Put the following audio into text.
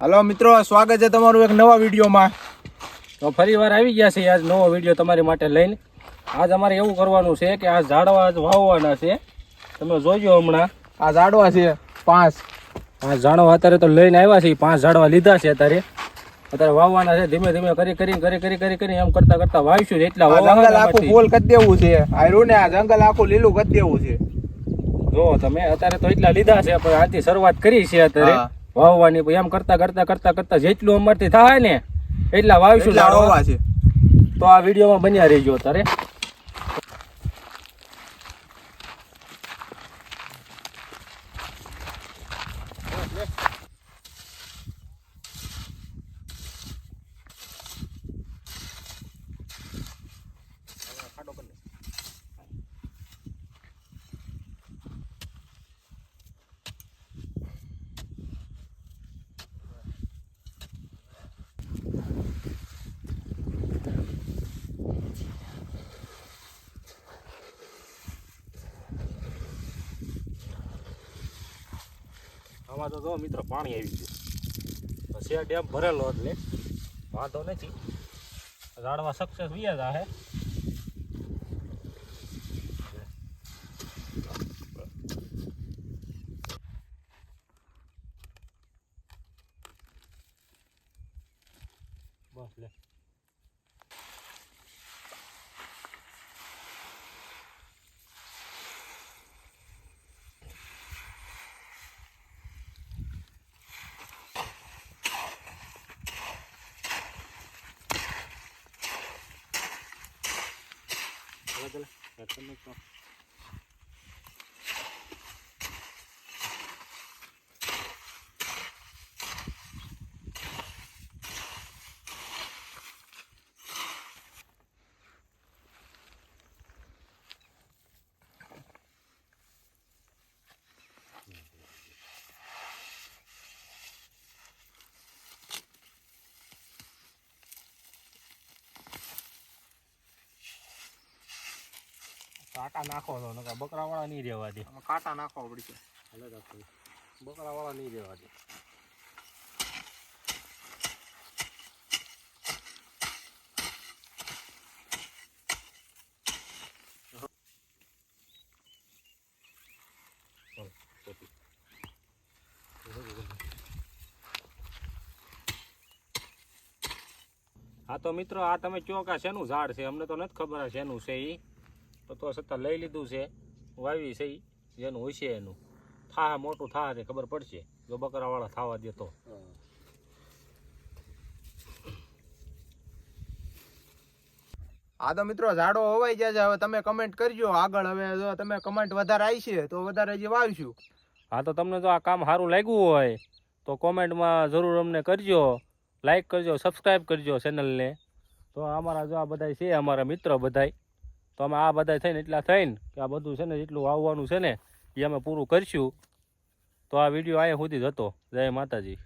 Hello मित्रों, स्वागत है તમારું એક નવા વિડિયોમાં। તો ફરીવાર આવી ગયા છે આજ નવો વિડિયો તમારી માટે લઈને। આજ અમારે એવું કરવાનું છે કે આ ઝાડવા વાવવાના છે। તમે જોજો હમણાં આ ઝાડવા છે 5। આ ઝાડવા અત્યારે તો લઈને આવ્યા છે, 5 ઝાડવા લીધા છે અત્યારે વાવવાના છે। ધીમે ધીમે કરી એમ કરતા કરતા વાવીશું એટલા જંગલ આખું ફૂલ કરી દેવું છે। આયરું ને આ જંગલ આખું લીલું કરી દેવું છે। જો તમે અત્યારે તો એટલા લીધા છે, પણ આજથી શરૂઆત કરી છે અત્યારે વાવવાની। એમ કરતા જેટલું અમારથી થાય ને એટલા વાવીશું ઝાડવા છે। તો આ વિડીયોમાં બન્યા રહેજો અત્યારે। આમાં તો જો મિત્રો પાણી આવી ગયું છે, ડેમ ભરેલો એટલે વાંધો નથી, ઝાડવા સક્સેસ વ્યા છે। બસ લે કાંટા નાખો તો નકર બકરાવાળા નહીં રહેવા દે। કાંટા નાખવા પડશે, બકરાવાળા નહીં રહેવા દે। હા તો મિત્રો, આ તમે કયો કે શેનું ઝાડ છે, અમને તો નથી ખબર શેનું છે એ, તો છતાં લઈ લીધું છે, વાવી છે જેનું હોય છે એનું થા મોટું થા તે ખબર પડશે, જો બકરાવાળા થવા દે તો। આ તો મિત્રો ઝાડો હોવાઈ જાય છે। હવે તમે કમેન્ટ કરજો આગળ, હવે જો તમે કમેન્ટ વધારે આવી છે તો વધારે જે વાવીશું। હા તો તમને જો આ કામ સારું લાગ્યું હોય તો કોમેન્ટમાં જરૂર અમને કરજો, લાઈક કરજો, સબસ્ક્રાઈબ કરજો ચેનલને। તો અમારા જો આ બધા છે અમારા મિત્રો બધાય, તો અમે આ બધા થઈને એટલા થઈને કે આ બધું છે ને જેટલું વાવવાનું છે ને એ અમે પૂરું કરીશું। તો આ વિડીયો અહીંયા સુધી જ હતો। જય માતાજી।